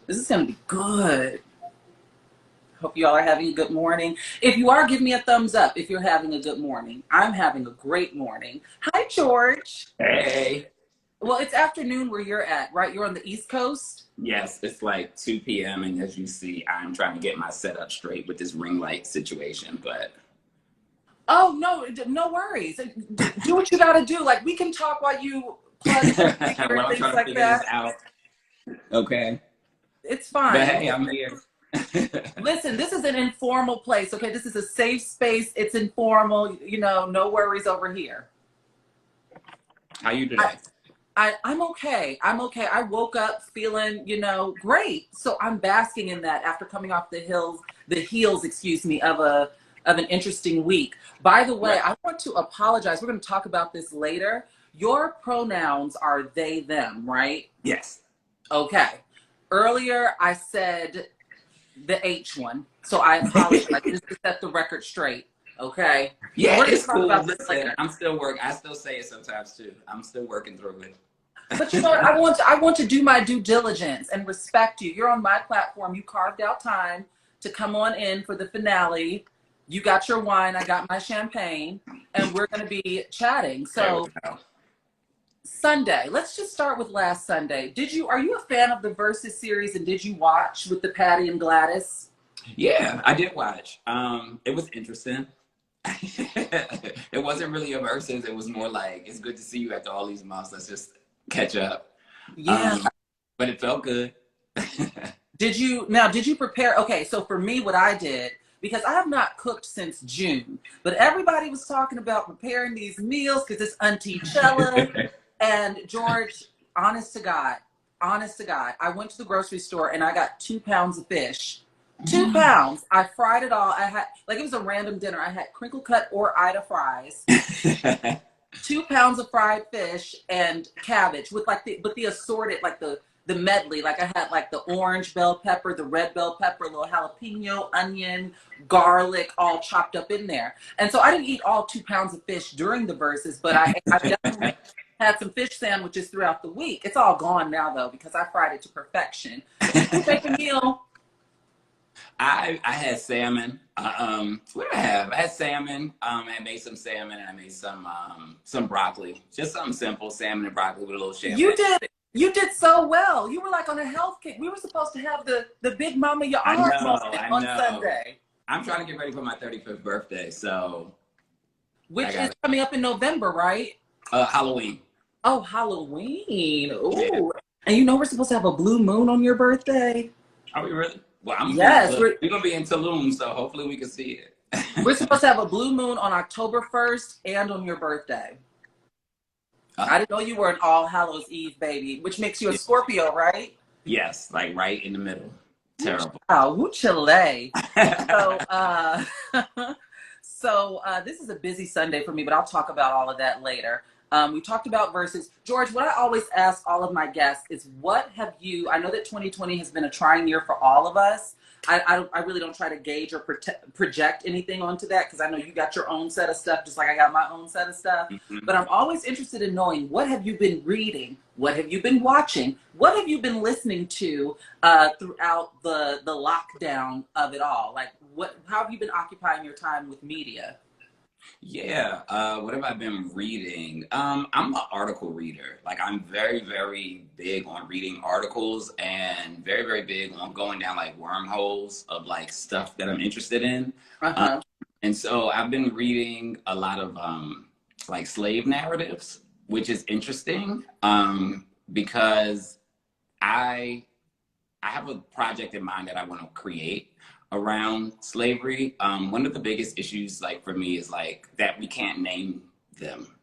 This is going to be good. Hope you all are having a good morning. If you are, give me a thumbs up if you're having a good morning. I'm having a great morning. Hi, George. Hey. Well, it's afternoon where you're at, right? You're on the East Coast? Yes, it's like 2 p.m. and as you see, I'm trying to get my setup straight with this ring light situation, but Oh, no, no worries. Do what you got to do. Like, we can talk while you plug and configure while and I'm things trying to like figure this that. out. Okay. It's But fine. hey, I'm here. Listen, this is an informal place, okay? This is a safe space. It's informal. No worries over here. How you I, today? I'm okay. I'm okay. I woke up feeling, great. So I'm basking in that after coming off the heels, excuse me, of an interesting week. By the way, Right. I want to apologize. We're going to talk about this later. Your pronouns are they, them, right? Yes. Okay. Earlier I said the H one, so I apologize. Just to set the record straight. Okay. Yeah, We're going to it's talk cool. about this Listen, later. I still say it sometimes too. I'm still working through But you know what? it. I want to do my due diligence and respect you. You're on my platform. You carved out time to come on in for the finale. You got your wine, I got my champagne, and we're going to be chatting. There So, we go. Sunday. Let's just start with last Sunday. Are you a fan of the Versus series and did you watch with the Patty and Gladys? Yeah, I did watch. It was interesting. It wasn't really a versus. It was more like it's good to see you after all these months. Let's just catch up. Yeah. Um, but it felt good. Did you prepare? Okay, so for me, what I did, because I have not cooked since June, but everybody was talking about preparing these meals because it's Auntie Chella. And George, honest to God, I went to the grocery store and I got 2 pounds of fish. 2 pounds. I fried it all. I had, like, it was a random dinner. I had crinkle cut or Ida fries, 2 pounds of fried fish and cabbage with the assorted, like the medley. Like, I had like the orange bell pepper, the red bell pepper, a little jalapeno, onion, garlic, all chopped up in there. And so I didn't eat all 2 pounds of fish during the verses, but I definitely had some fish sandwiches throughout the week. It's all gone now though because I fried it to perfection. But did you make a meal? I had salmon. What did I have? I had salmon. I made some salmon and I made some broccoli. Just something simple, salmon and broccoli with a little champagne. You did. You did so well. You were like on a health kick. We were supposed to have the big mama your I aunt know, moment I on know. Sunday, I'm trying to get ready for my 35th birthday, so I which is got coming up in November, right? Halloween. Oh, Halloween. Yeah. Ooh. And we're supposed to have a blue moon on your birthday? Are we really? Well, I'm gonna be Yes, look, we're gonna be in Tulum, so hopefully we can see we're it. supposed to have a blue moon on October 1st and on your birthday. I uh, didn't know you were an All Hallows Eve baby, which makes you a Scorpio, right? yes, like right in the middle. Terrible. Oh, woo Chile. So, this is a busy Sunday for me, but I'll talk about all of that later. We talked about verses. George, what I always ask all of my guests is, what have you? I know that 2020 has been a trying year for all of us. I really don't try to gauge or project anything onto that because I know you got your own set of stuff, just like I got my own set of stuff. Mhm. But I'm always interested in knowing, what have you been reading? What have you been watching? What have you been listening to throughout the lockdown of it all? Like, how have you been occupying your time with media? Yeah, what have I been reading? I'm an article reader. Like I'm very, very big on reading articles and very, very big on going down like wormholes of like stuff that I'm interested in. Um, Uh-huh. and so I've been reading a lot of like slave narratives, which is interesting because I I have a project in mind that I want to create around slavery. One of the biggest issues, like for me, is like that we can't name them.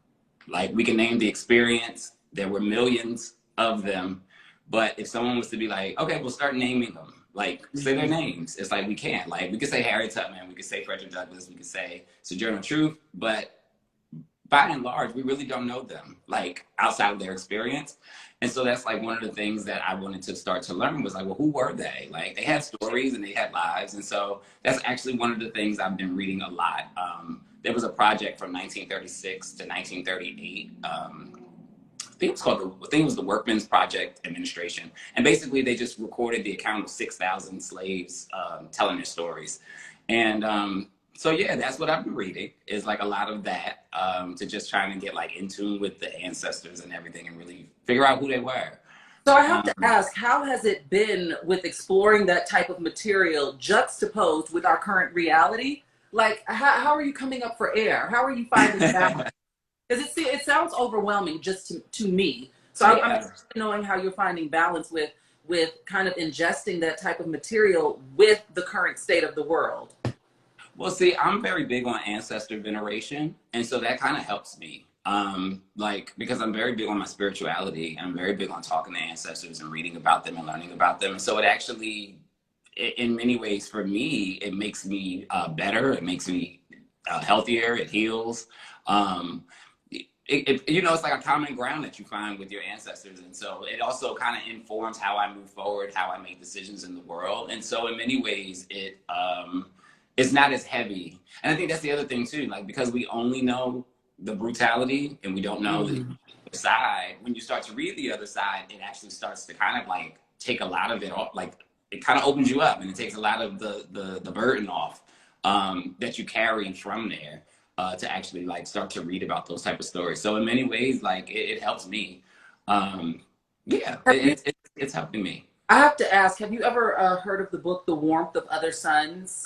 Like we can name the experience. There were millions of them, but if someone was to be like, okay, we'll start naming them. Like say their Mhm. names. It's like we can't. Like we could say Harriet Tubman, we could say Frederick Douglass, we could say Sojourner Truth, but by and large, we really don't know them, like outside of their experience. And so that's like one of the things that I wanted to start to learn was like, well, who were they? Like they had stories and they had lives. And so that's actually one of the things I've been reading a lot. There was a project from 1936 to 1938 I think it was called I think it was the Workmen's Project Administration, and basically they just recorded the account of 6,000 slaves telling their stories, and so yeah, that's what I've been reading is like a lot of that to just trying to get like in tune with the ancestors and everything and really figure out who they were. So I have to ask, how has it been with exploring that type of material juxtaposed with our current reality? Like, how are you coming up for air? How are you finding balance? Because it sounds overwhelming just to me. So I'm Yeah. interested in knowing how you're finding balance with kind of ingesting that type of material with the current state of the world. Well, see, I'm very big on ancestor veneration, and so that kind of helps me. Like because I'm very big on my spirituality, I'm very big on talking to ancestors and reading about them and learning about them. And so it actually, in many ways, for me, it makes me better. It makes me healthier. It heals. You know, it's like a common ground that you find with your ancestors, and so it also kind of informs how I move forward, how I make decisions in the world. And so, in many ways, it's not as heavy. And I think that's the other thing too, like because we only know the brutality and we don't know the other side. When you start to read the other side, it actually starts to kind of like take a lot of it off. Like it kind of opens you up, and it takes a lot of the burden off that you carry from there. To actually like start to read about those type of stories. So in many ways, like it helps me. Yeah, it's helping me. I have to ask, have you ever heard of the book, The Warmth of Other Suns?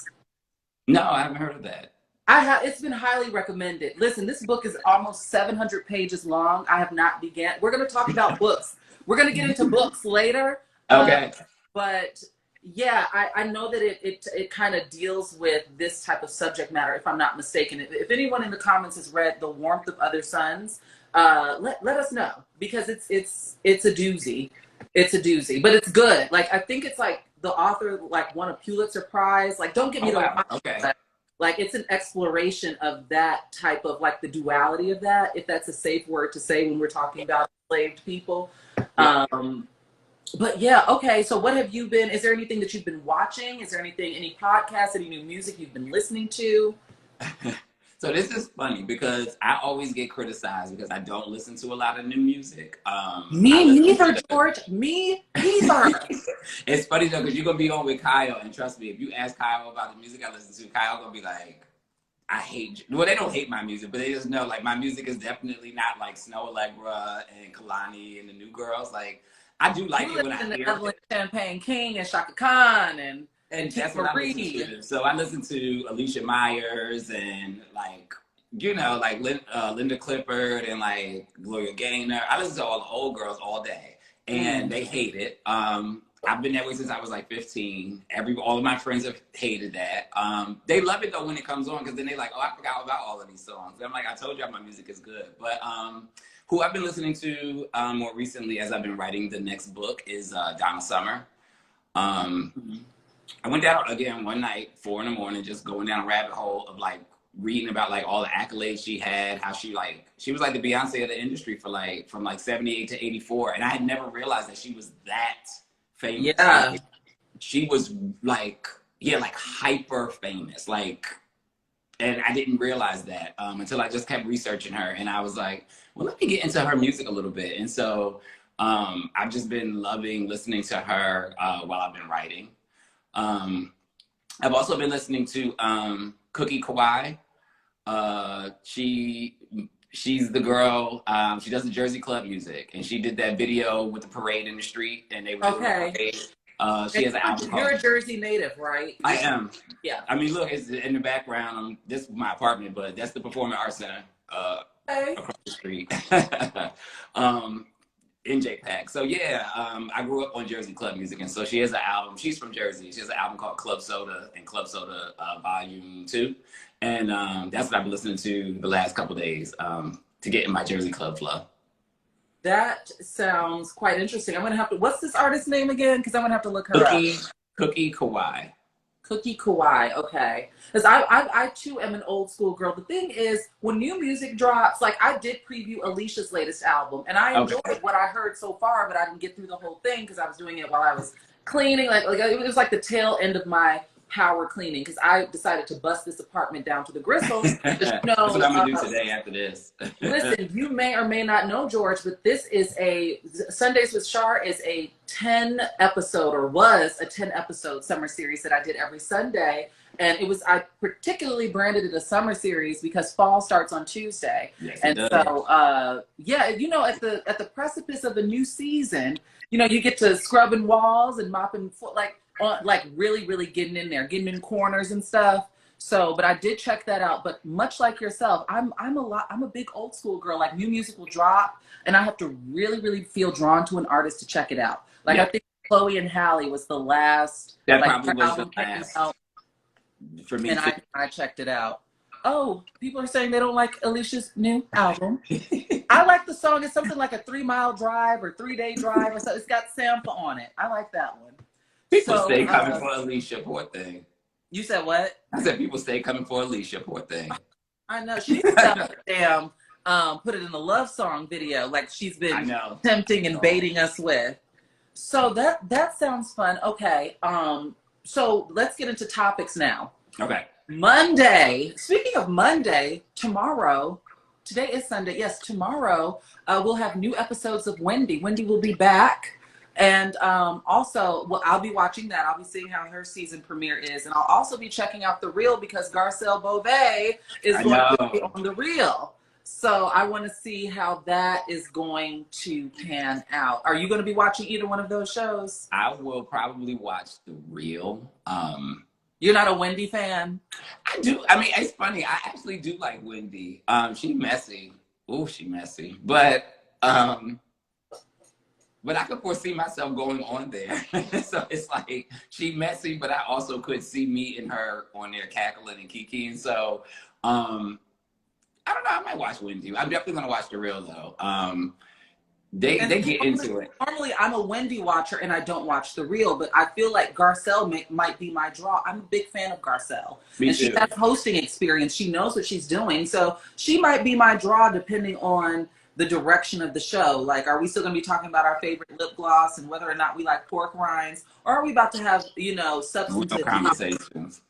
No, I haven't heard of that. I have. It's been highly recommended. Listen, this book is almost 700 pages long. I have not began. We're going to talk about books. We're going to get into books later. Okay. But yeah, I know that it kind of deals with this type of subject matter, if I'm not mistaken. If anyone in the comments has read The Warmth of Other Suns, let us know, because it's a doozy. It's a doozy, but it's good. Like I think it's like the author like won a Pulitzer Prize. Like don't get me wrong. Okay. Like it's an exploration of that type of like the duality of that, if that's a safe word to say when we're talking about enslaved people. But yeah, okay. So what have you been, is there anything that you've been watching? Is there anything, any podcasts, any new music you've been listening to? So this is funny because I always get criticized because I don't listen to a lot of new music. Me neither, George. Me neither. It's funny though because you're gonna be on with Kyle, and trust me, if you ask Kyle about the music I listen to, Kyle gonna be like, I hate. Well, they don't hate my music, but they just know like my music is definitely not like Snow Allegra and Kalani and the New Girls. Like I do like it when I hear Evelyn Champagne King and Shaka Khan and that's what I listen to. So I listen to Alicia Myers and like, you know, like Linda Clifford and like Gloria Gaynor. I listen to all the old girls all day, and they hate it. I've been that way since I was like 15. All of my friends have hated that. They love it though when it comes on because then they're like, oh, I forgot about all of these songs. And I'm like, I told you my music is good. But who I've been listening to more recently as I've been writing the next book is Donna Summer. I went down again one night, 4 a.m, just going down a rabbit hole of like reading about like all the accolades she had, how she was like the Beyonce of the industry for like from like 78 to 84. And I had never realized that she was that famous. Yeah. Like, she was like, yeah, like hyper famous. Like, and I didn't realize that until I just kept researching her. And I was like, well, let me get into her music a little bit. And so I've just been loving listening to her while I've been writing. I've also been listening to Cookie Kawai. She's the girl. She does the Jersey Club music, and she did that video with the parade in the street, and they were doing the parade. She has an album. You're a Jersey native, right? I am. Yeah. I mean, look, it's in the background. This is my apartment, but that's the Performing Arts Center across the street. In JPAC. So yeah, I grew up on Jersey Club music, and so she has an album. She's from Jersey. She has an album called Club Soda and Club Soda Volume 2, and that's what I've been listening to the last couple of days to get in my Jersey Club flow. That sounds quite interesting. I'm gonna have to. What's this artist's name again? Because I'm gonna have to look her up. Cookie Kawai. Cookie Kawai, okay. Because I too am an old school girl. The thing is, when new music drops, like I did preview Alicia's latest album, and I enjoyed what I heard so far, but I didn't get through the whole thing because I was doing it while I was cleaning. Like it was like the tail end of my power cleaning because I decided to bust this apartment down to the gristle. That's what I'm gonna do today after this. Listen, you may or may not know, George, but this is Sundays with Shar is a 10 episode, or was a 10 episode summer series that I did every Sunday. And I particularly branded it a summer series because fall starts on Tuesday. Yes, and so, yeah, you know, at the precipice of a new season, you know, you get to scrubbing walls and mopping, like really, really getting in there, getting in corners and stuff. So, but I did check that out. But much like yourself, I'm a big old school girl. Like new music will drop, and I have to really, really feel drawn to an artist to check it out. Like yeah. I think Chloe and Halle was the last. That like, probably was the last. For me, and I checked it out. Oh, people are saying they don't like Alicia's new album. I like the song. It's something like a 3-mile drive or 3-day drive or something. It's got Sampa on it. I like that one. People stay coming for Alicia, poor thing. You said what? I said people stay coming for Alicia, poor thing. I know. She needs to damn put it in the love song video like she's been tempting and baiting us with. So that sounds fun. Okay. So let's get into topics now. Okay. Monday. Speaking of Monday, tomorrow, today is Sunday. Yes, tomorrow we'll have new episodes of Wendy. Wendy will be back. And also, well, I'll be watching that. I'll be seeing how her season premiere is. And I'll also be checking out The Real because Garcelle Beauvais is going to be on The Real. So I want to see how that is going to pan out. Are you going to be watching either one of those shows? I will probably watch The Real. You're not a Wendy fan? I do. I mean, it's funny. I actually do like Wendy. She's messy. Oh, she messy. But I could foresee myself going on there. So it's like, she messy, but I also could see me and her on there cackling and kikiing. So, I don't know. I might watch Wendy. I'm definitely going to watch The Real, though. They get into it. Normally, I'm a Wendy watcher, and I don't watch The Real, but I feel like Garcelle might be my draw. I'm a big fan of Garcelle. Me and too. She has hosting experience. She knows what she's doing. So she might be my draw depending on the direction of the show. Like, are we still going to be talking about our favorite lip gloss and whether or not we like pork rinds? Or are we about to have, you know, substantive conversations?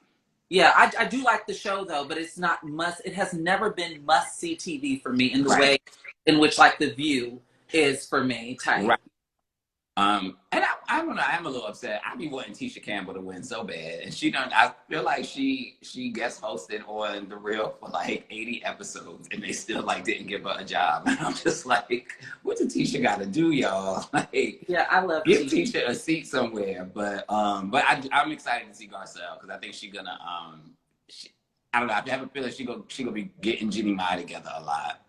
Yeah, I do like the show, though, but it's not it has never been must-see TV for me in the way in which, like, The View is for me type. Right. And I don't know, I'm a little upset. I be wanting Tisha Campbell to win so bad. And I feel like she guest hosted on The Real for like 80 episodes and they still like didn't give her a job. And I'm just like, what did Tisha gotta do, y'all? Like, yeah, I love give Tisha a seat somewhere. But I'm excited to see Garcelle because I think she's gonna I don't know, I have a feeling she gonna be getting Jeannie Mai together a lot.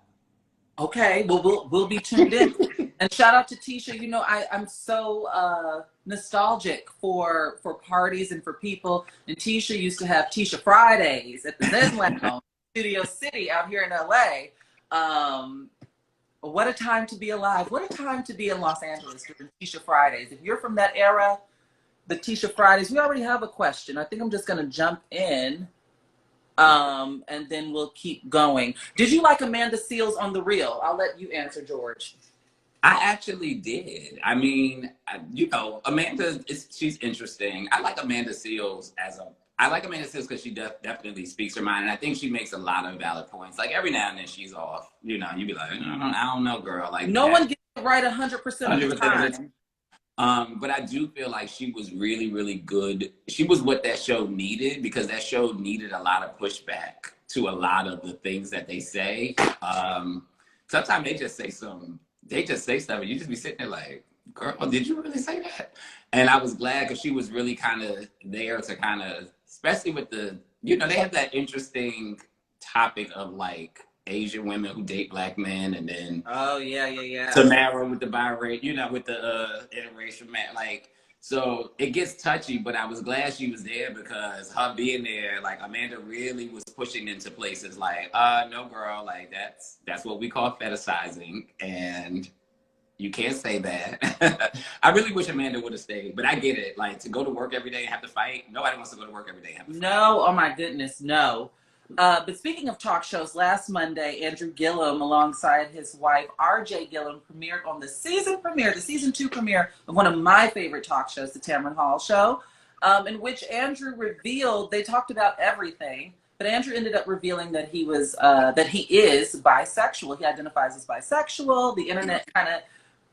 Okay, well, we'll be tuned in. And shout out to Tisha. You know, I'm so nostalgic for parties and for people. And Tisha used to have Tisha Fridays at the Zen Lounge, Studio City out here in LA. What a time to be alive. What a time to be in Los Angeles during Tisha Fridays. If you're from that era, the Tisha Fridays, we already have a question. I think I'm just going to jump in. And then we'll keep going. Did you like Amanda Seales on The Real? I'll let you answer, George. I actually did. I mean, you know, Amanda, she's interesting. I like Amanda Seales because she definitely speaks her mind. And I think she makes a lot of valid points. Like every now and then she's off, you know, you'd be like, I don't know, girl. Like no one gets it right 100% of the time. But I do feel like she was really, really good. She was what that show needed because that show needed a lot of pushback to a lot of the things that they say. Sometimes they just say stuff and you just be sitting there like, girl, did you really say that? And I was glad because she was really kind of there to kind of, especially with the, you know, they have that interesting topic of like, Asian women who date black men, and then Tamara with the birate, you know, with the interracial man, like, so it gets touchy. But I was glad she was there because her being there, like Amanda really was pushing into places like, no, girl, like that's what we call fetishizing, and you can't say that. I really wish Amanda would have stayed, but I get it. Like to go to work every day and have to fight, nobody wants to go to work every day and have to fight. No, oh my goodness, no. But speaking of talk shows, last Monday, Andrew Gillum, alongside his wife, RJ Gillum, premiered on the season 2 premiere of one of my favorite talk shows, The Tamron Hall Show. in which Andrew revealed, they talked about everything, but Andrew ended up revealing that that he is bisexual. He identifies as bisexual. The internet kind of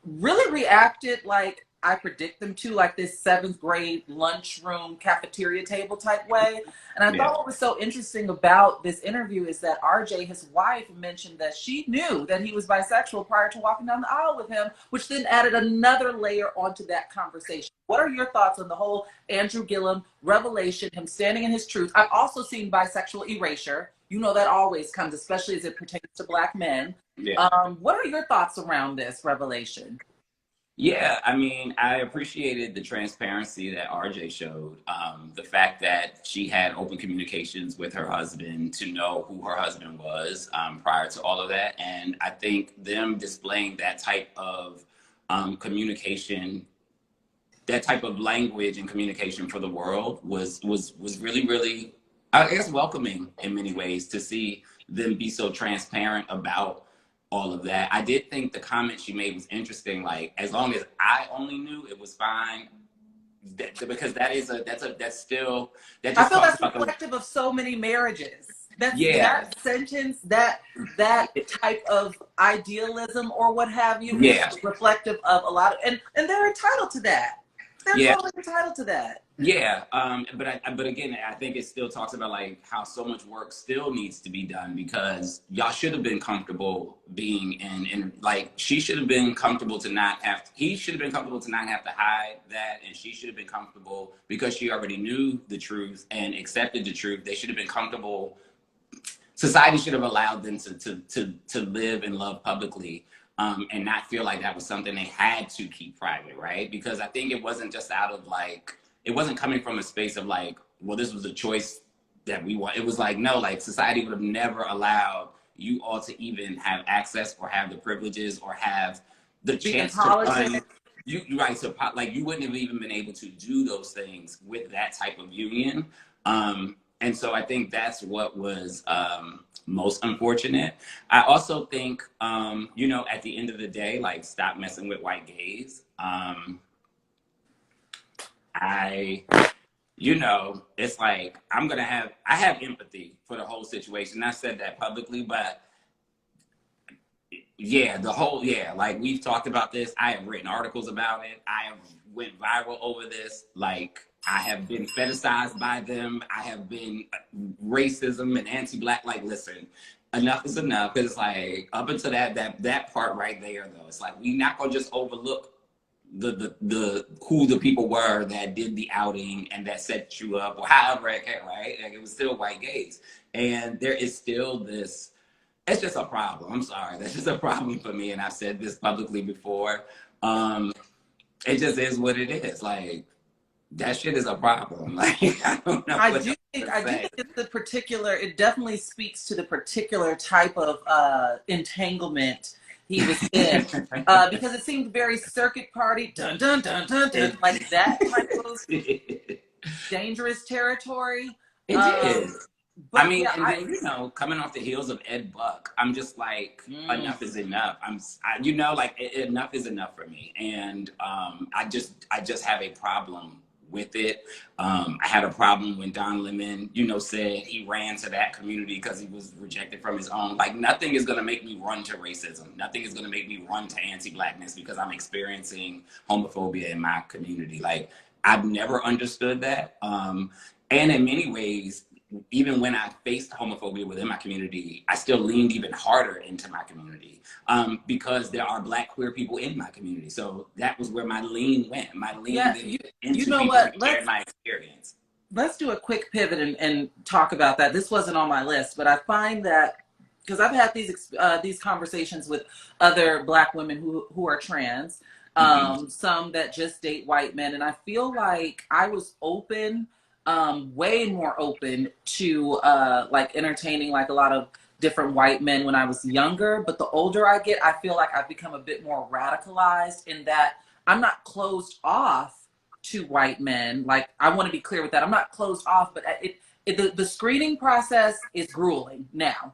really reacted like I predict them to, like this seventh grade lunchroom cafeteria table type way. And I Yeah. thought what was so interesting about this interview is that RJ, his wife, mentioned that she knew that he was bisexual prior to walking down the aisle with him, which then added another layer onto that conversation. What are your thoughts on the whole Andrew Gillum revelation, him standing in his truth? I've also seen bisexual erasure. You know that always comes, especially as it pertains to Black men. Yeah. What are your thoughts around this revelation? Yeah, I mean, I appreciated the transparency that RJ showed. The fact that she had open communications with her husband to know who her husband was prior to all of that. And I think them displaying that type of communication, that type of language and communication for the world was really, really, I guess, welcoming in many ways to see them be so transparent about all of that. I did think the comment she made was interesting. Like, as long as I only knew, it was fine. Because that's still, that I just feel talks that's about the, reflective of so many marriages. That's yeah, that sentence, that type of idealism or what have you is yeah, reflective of a lot of, and they're entitled to that. They're yeah. totally entitled to that. Yeah, but again, I think it still talks about like how so much work still needs to be done because y'all should have been comfortable being in like she should have been comfortable to not have he should have been comfortable to not have to hide that, and she should have been comfortable because she already knew the truth and accepted the truth. They should have been comfortable. Society should have allowed them to live and love publicly. And not feel like that was something they had to keep private, right? Because I think it wasn't just out of like, it wasn't coming from a space of like, well, this was a choice that we want. It was like, no, like society would have never allowed you all to even have access or have the privileges or have the Be in chance to politics. run. You right, so like you wouldn't have even been able to do those things with that type of union. And so I think that's what was most unfortunate. I also think, at the end of the day, like, stop messing with white gays. I, it's like, I have empathy for the whole situation. I said that publicly, but yeah, like we've talked about this. I have written articles about it. I have went viral over this. Like, I have been fetishized by them. I have been racism and anti-Black. Like, listen, enough is enough. Because it's like up until that part right there, though, it's like we not gonna just overlook the who the people were that did the outing and that set you up or however it came, right? Like, it was still white gays, and there is still this. It's just a problem. I'm sorry. That's just a problem for me. And I've said this publicly before. It just is what it is. Like, that shit is a problem. Like, I don't know what else to I do say. think it definitely speaks to the particular type of entanglement he was in, because it seemed very circuit party, dun dun dun dun dun, like that type of It dangerous territory. did. I But mean, yeah, and then, coming off the heels of Ed Buck, I'm just like, enough is enough. Like, enough is enough for me. And I just have a problem with it. I had a problem when Don Lemon, said he ran to that community because he was rejected from his own. Like, nothing is going to make me run to racism. Nothing is going to make me run to anti-Blackness because I'm experiencing homophobia in my community. Like, I've never understood that. And in many ways, even when I faced homophobia within my community, I still leaned even harder into my community because there are Black queer people in my community. So that was where my lean went. My lean yeah, went you into know people who what? shared my experience. Let's do a quick pivot and talk about that. This wasn't on my list, but I find that because I've had these conversations with other Black women who are trans, Mm-hmm. some that just date white men, and I feel like I was open, way more open to like entertaining like a lot of different white men when I was younger. But the older I get, I feel like I've become a bit more radicalized in that I'm not closed off to white men. Like, I want to be clear with that. I'm not closed off, but the screening process is grueling now.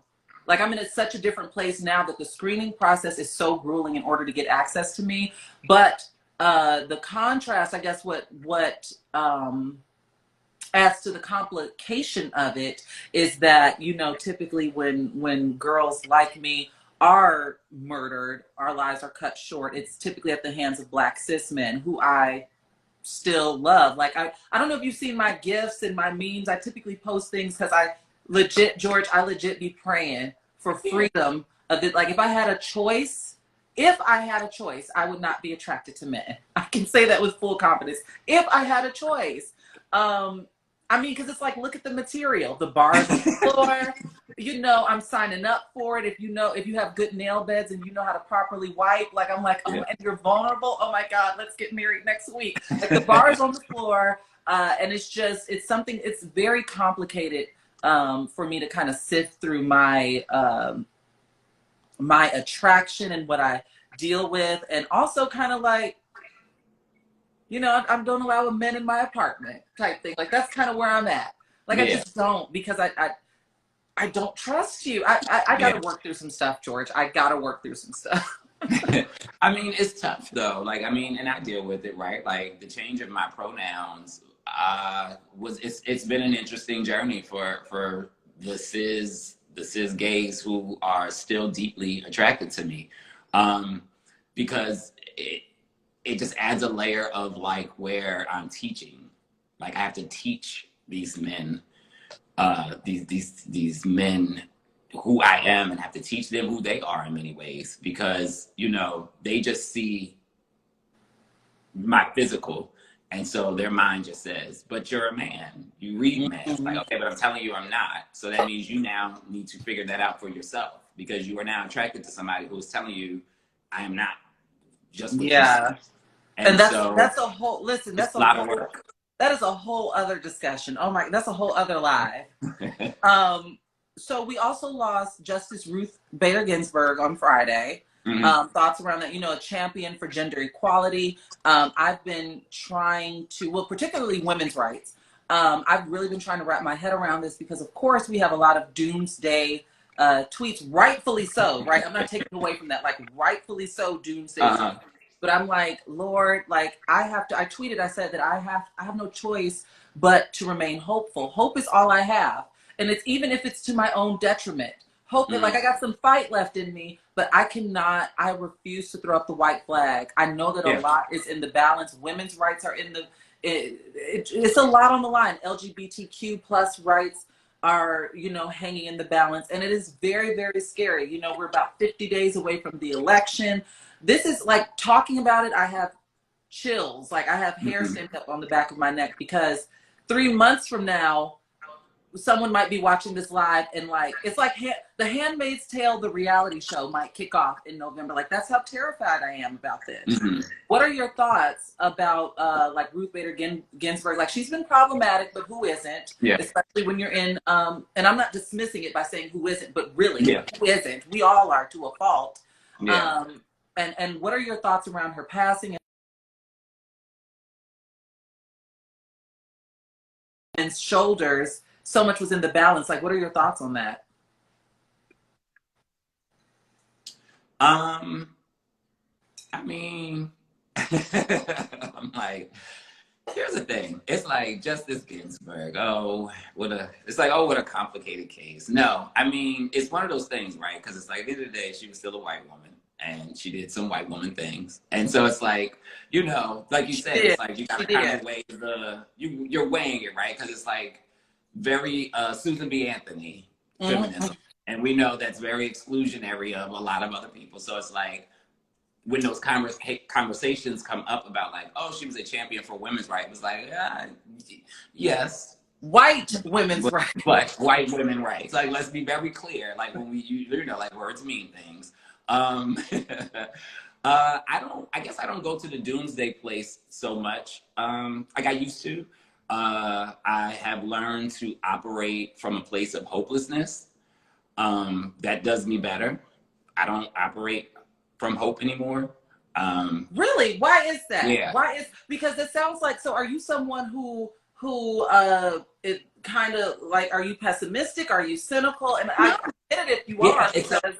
Like, I'm in such a different place now that the screening process is so grueling in order to get access to me. But the contrast, I guess, what as to the complication of it is that, you know, typically when girls like me are murdered, our lives are cut short, it's typically at the hands of Black cis men who I still love. Like I don't know if you've seen my gifs and my memes. I typically post things because I legit, George, I legit be praying for freedom of it. Like if I had a choice, I would not be attracted to men. I can say that with full confidence. If I had a choice. I mean, because it's like, look at the material, the bars on the floor. You know, I'm signing up for it. If you have good nail beds and you know how to properly wipe, like I'm like, oh, and you're vulnerable. Oh my God, let's get married next week. Like the bars on the floor, and it's very complicated for me to kind of sift through my my attraction and what I deal with, and also kind of like, you know, I don't allow men in my apartment type thing. Like that's kind of where I'm at. Like I just don't, because I don't trust you. I got to work through some stuff, George. I got to work through some stuff. I mean, it's tough though. Like, I mean, and I deal with it, right? Like the change of my pronouns it's been an interesting journey for the cis gays who are still deeply attracted to me, because it just adds a layer of like where I'm teaching. Like I have to teach these men, these men who I am, and have to teach them who they are in many ways, because, you know, they just see my physical. And so their mind just says, but you're a man. You read man. It's like, okay, but I'm telling you I'm not. So that means you now need to figure that out for yourself, because you are now attracted to somebody who is telling you I am not just what you see. And that's a whole, listen, that's a lot of work. That is a whole other discussion. Oh my, that's a whole other live. So we also lost Justice Ruth Bader Ginsburg on Friday. Thoughts around that, you know, a champion for gender equality. I've been trying to, well, particularly women's rights. I've really been trying to wrap my head around this because, of course, we have a lot of doomsday tweets, rightfully so, right? I'm not taking away from that, like rightfully so, doomsday. But I'm like, Lord, like I tweeted, I said that I have no choice but to remain hopeful. Hope is all I have. And it's even if it's to my own detriment. Hope that like I got some fight left in me, but I refuse to throw up the white flag. I know that a lot is in the balance. Women's rights are in the, it's a lot on the line. LGBTQ plus rights are, you know, hanging in the balance. And it is very, very scary. You know, we're about 50 days away from the election. This is like, talking about it, I have chills. Like I have hair standing up on the back of my neck, because 3 months from now, someone might be watching this live and like, it's like The Handmaid's Tale, the reality show, might kick off in November. Like that's how terrified I am about this. What are your thoughts about like Ruth Bader Ginsburg? Like she's been problematic, but who isn't? Especially when you're in, and I'm not dismissing it by saying who isn't, but really who isn't? We all are to a fault. And what are your thoughts around her passing and shoulders? So much was in the balance. Like, what are your thoughts on that? I mean, I'm like, here's the thing. It's like Justice Ginsburg. What a complicated case. No, I mean, it's one of those things, right? Because it's like at the end of the day, she was still a white woman, and she did some white woman things. And so it's like, you know, like you said, it's like you gotta kind of weigh you're weighing it, right? Because it's like very Susan B. Anthony feminism. And we know that's very exclusionary of a lot of other people. So it's like, when those conversations come up about like, oh, she was a champion for women's rights, it was like, yes. White women's rights. But white women's rights. Like, let's be very clear. Like when you know, like words mean things. I guess I don't go to the doomsday place so much. Like I used to. I have learned to operate from a place of hopelessness. That does me better. I don't operate from hope anymore. Really? Why is that? Yeah. Because it sounds like, so are you someone who it kind of like, are you pessimistic? Are you cynical? And I get it if you are.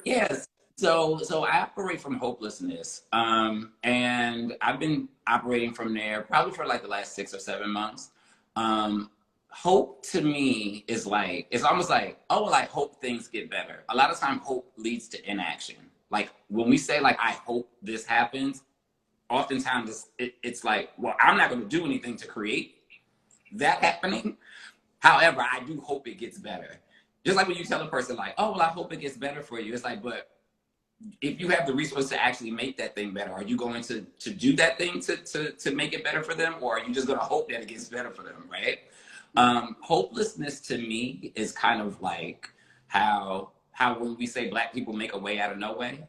Yes. So I operate from hopelessness. And I've been operating from there probably for like the last 6 or 7 months. hope to me is like, it's almost like, oh, well, I hope things get better. A lot of time hope leads to inaction. Like when we say like, I hope this happens, oftentimes it's like, well, I'm not going to do anything to create that happening. However, I do hope it gets better. Just like when you tell a person like, oh, well, I hope it gets better for you. It's like, but if you have the resource to actually make that thing better, are you going to do that thing to make it better for them? Or are you just going to hope that it gets better for them, right? Hopelessness to me is kind of like how when we say Black people make a way out of no way.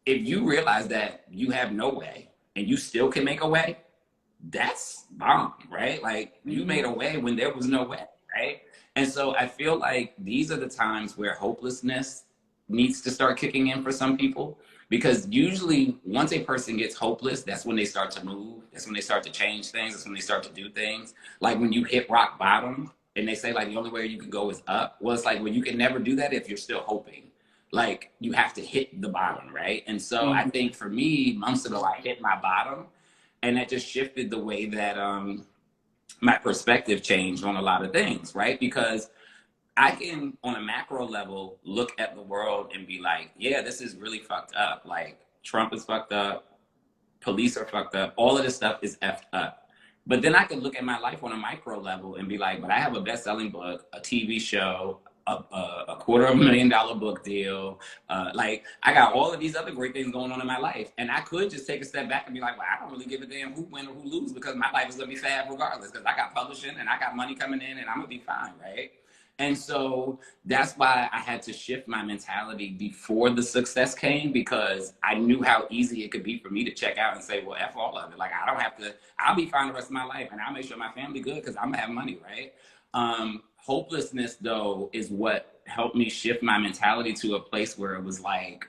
If you realize that you have no way and you still can make a way, that's bomb, right? Like you made a way when there was no way, right? And so I feel like these are the times where hopelessness needs to start kicking in for some people, because usually once a person gets hopeless, that's when they start to move. That's when they start to change things. That's when they start to do things. Like when you hit rock bottom and they say like the only way you can go is up. Well, it's like, well, you can never do that if you're still hoping. Like you have to hit the bottom, right? And so I think for me, months ago, I hit my bottom, and that just shifted the way that my perspective changed on a lot of things, right? Because I can, on a macro level, look at the world and be like, yeah, this is really fucked up. Like Trump is fucked up, police are fucked up, all of this stuff is effed up. But then I can look at my life on a micro level and be like, but I have a best-selling book, a TV show, a $250,000 book deal. Like I got all of these other great things going on in my life. And I could just take a step back and be like, well, I don't really give a damn who win or who lose, because my life is gonna be fab regardless, because I got publishing and I got money coming in and I'm gonna be fine, right? And so that's why I had to shift my mentality before the success came, because I knew how easy it could be for me to check out and say, well, F all of it. Like, I don't have to, I'll be fine the rest of my life and I'll make sure my family good because I'm gonna have money, right? Hopelessness, though, is what helped me shift my mentality to a place where it was like,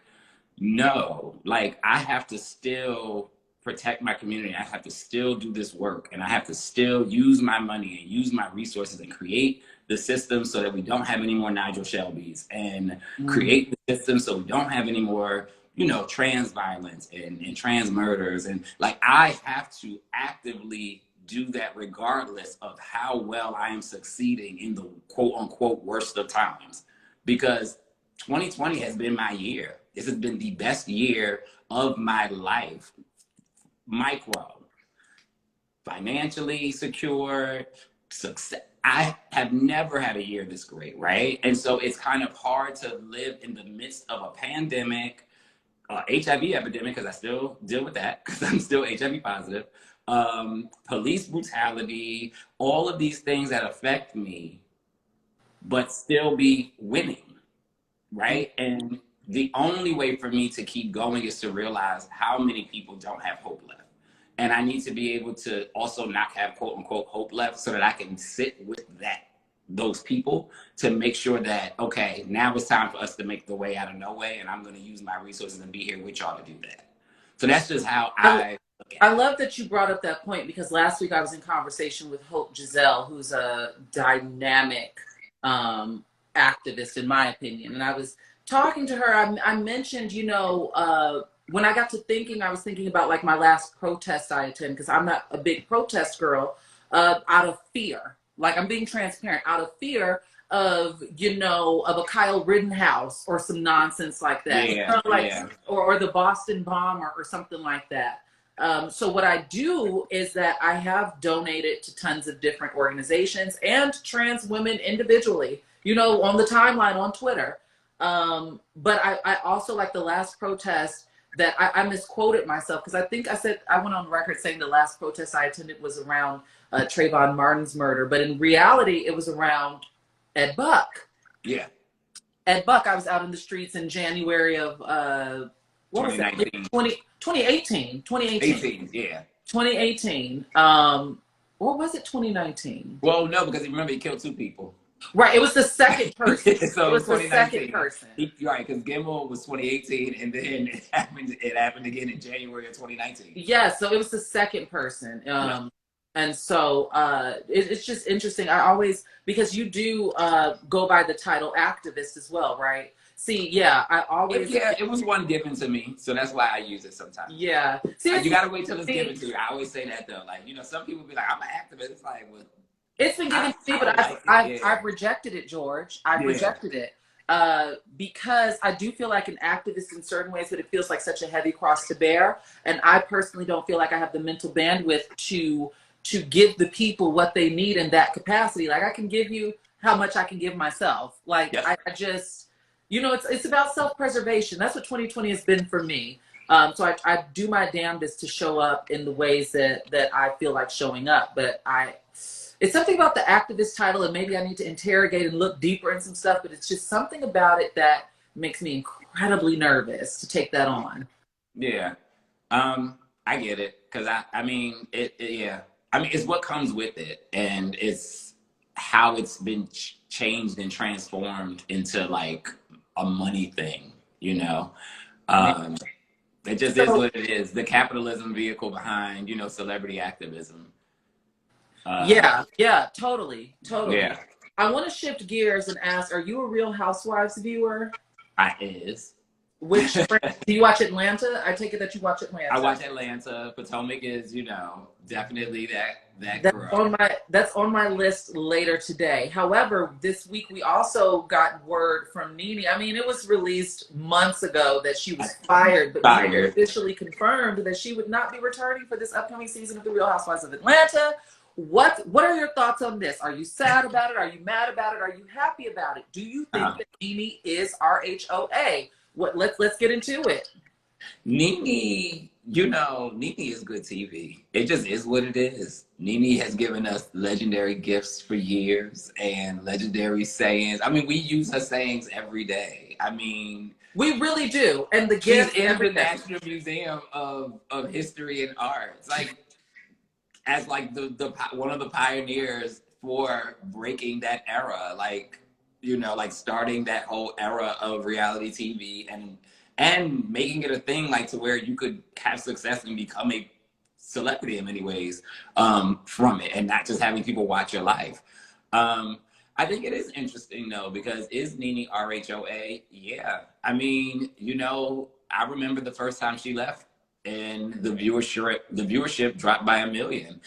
no, like I have to still protect my community. I have to still do this work, and I have to still use my money and use my resources and create the system so that we don't have any more Nigel Shelbys, and create the system so we don't have any more, you know, trans violence and trans murders. And like, I have to actively do that regardless of how well I am succeeding in the quote unquote worst of times, because 2020 has been my year. This has been the best year of my life. Micro, financially secure, success. I have never had a year this great, right? And so it's kind of hard to live in the midst of a pandemic, HIV epidemic, because I still deal with that, because I'm still HIV positive, police brutality, all of these things that affect me, but still be winning, right? And the only way for me to keep going is to realize how many people don't have hope left. And I need to be able to also not have quote unquote hope left, so that I can sit with those people to make sure that, okay, now it's time for us to make the way out of no way, and I'm going to use my resources and be here with y'all to do that. So that's just how I look at it. I love that you brought up that point, because last week I was in conversation with Hope Giselle, who's a dynamic activist, in my opinion. And I was talking to her, I mentioned, you know, when I got to thinking, I was thinking about like my last protest I attended, because I'm not a big protest girl, out of fear. Like, I'm being transparent, out of fear of, you know, of a Kyle Rittenhouse or some nonsense like that. Yeah, you know, like, yeah. or the Boston bomb, or something like that. So what I do is that I have donated to tons of different organizations and trans women individually, you know, on the timeline on Twitter. But I also, like the last protest that I misquoted myself, because I think I said, I went on record saying the last protest I attended was around Trayvon Martin's murder. But in reality, it was around Ed Buck. Yeah. Ed Buck, I was out in the streets in January of, what was that? 2018. 2018, yeah. 2018. Or was it 2019? Well, no, because remember, he killed 2 people. Right, it was the second person. So it was the second person. Right, because Gilmore was 2018, and then it happened again in January of 2019. Yeah, so it was the second person. Yeah. And so it's just interesting. I always, because you do go by the title activist as well, right? See, yeah, I always, Yeah, it was one given to me, so that's why I use it sometimes. yeah. See, You gotta wait till it's given to you. I always say that though. Like, you know, some people be like, "I'm an activist." It's like, well, it's been given to me, I but like it. Yeah, I've rejected it, George. I've yeah, rejected it because I do feel like an activist in certain ways, but it feels like such a heavy cross to bear. And I personally don't feel like I have the mental bandwidth to give the people what they need in that capacity. Like I can give you how much I can give myself. Like yes. I just, you know, it's about self preservation. That's what 2020 has been for me. So I do my damnedest to show up in the ways that I feel like showing up, but it's something about the activist title, and maybe I need to interrogate and look deeper in some stuff, but it's just something about it that makes me incredibly nervous to take that on. Yeah. I get it. Cause I mean, yeah. I mean, it's what comes with it. And it's how it's been changed and transformed into like a money thing, you know? Um, it just is So what it is. The capitalism vehicle behind, you know, celebrity activism. yeah, yeah, totally, totally. Yeah, I want to shift gears and ask, are you a Real Housewives viewer? I is. Which do you watch Atlanta? I take it that you watch I Atlanta. watch Atlanta. Potomac is, you know, definitely that That's girl. on my list later today. However, this week we also got word from Nene. I mean, it was released months ago that she was fired, but Nene Fired. officially confirmed that she would not be returning for this upcoming season of The Real Housewives of Atlanta. What are your thoughts on this? Are you sad about it? Are you mad about it? Are you happy about it? Do you think that Nene is RHOA? Let's get into it. Nene, you know, Nene is good TV. It just is what it is. Nene has given us legendary gifts for years and legendary sayings. I mean, we use her sayings every day. I mean, We really do. And the she's gift, in the everything. National Museum of History and Arts. Like, as like the one of the pioneers for breaking that era, like, you know, like starting that whole era of reality TV and making it a thing, like to where you could have success and become a celebrity in many ways, from it, and not just having people watch your life. I think it is interesting though, because is Nene RHOA? Yeah. I mean, you know, I remember the first time she left and the viewership dropped by 1 million.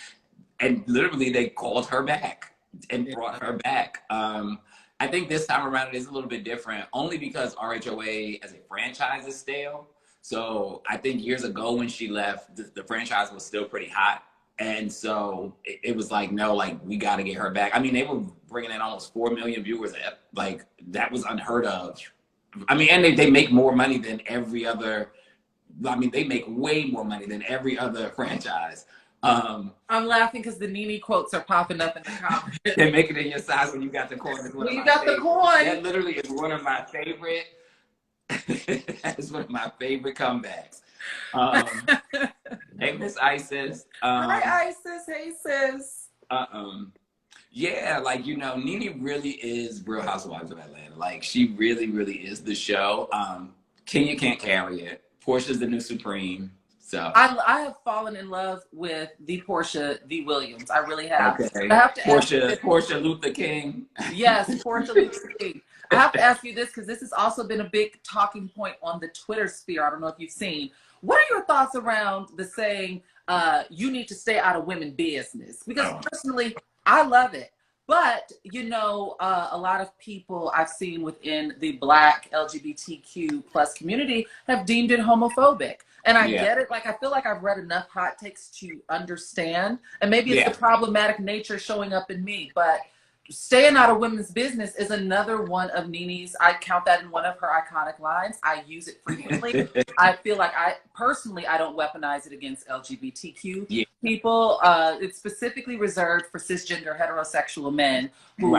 And literally they called her back and brought her back. I think this time around it is a little bit different, only because RHOA as a franchise is stale. So I think years ago when she left, the franchise was still pretty hot. And so it was like, no, like we got to get her back. I mean, they were bringing in almost 4 million viewers. Like that was unheard of. I mean, and they make more money than every other. I mean, they make way more money than every other franchise. I'm laughing because the Nene quotes are popping up in the comments. They make it in your size when you got the coin. When you got the coin. That literally is one of my favorite. That's one of my favorite comebacks. Hey, Miss Isis. Hi, Isis. Hey, sis. Yeah, like, you know, Nene really is Real Housewives of Atlanta. Like, she really, really is the show. Kenya can't carry it. Portia's the new Supreme. So I have fallen in love with the Portia V. Williams. I really have. okay, I have to Portia Luther King. Yes, Portia Luther King. I have to ask you this because this has also been a big talking point on the Twitter sphere. I don't know if you've seen. What are your thoughts around the saying, you need to stay out of women's business? Because personally, I love it. But, you know, a lot of people I've seen within the Black LGBTQ plus community have deemed it homophobic. And I get it. Like, I feel like I've read enough hot takes to understand. And maybe it's the problematic nature showing up in me. But staying out of women's business is another one of Nene's. I count that in one of her iconic lines. I use it frequently. I feel like I don't weaponize it against LGBTQ people. It's specifically reserved for cisgender heterosexual men who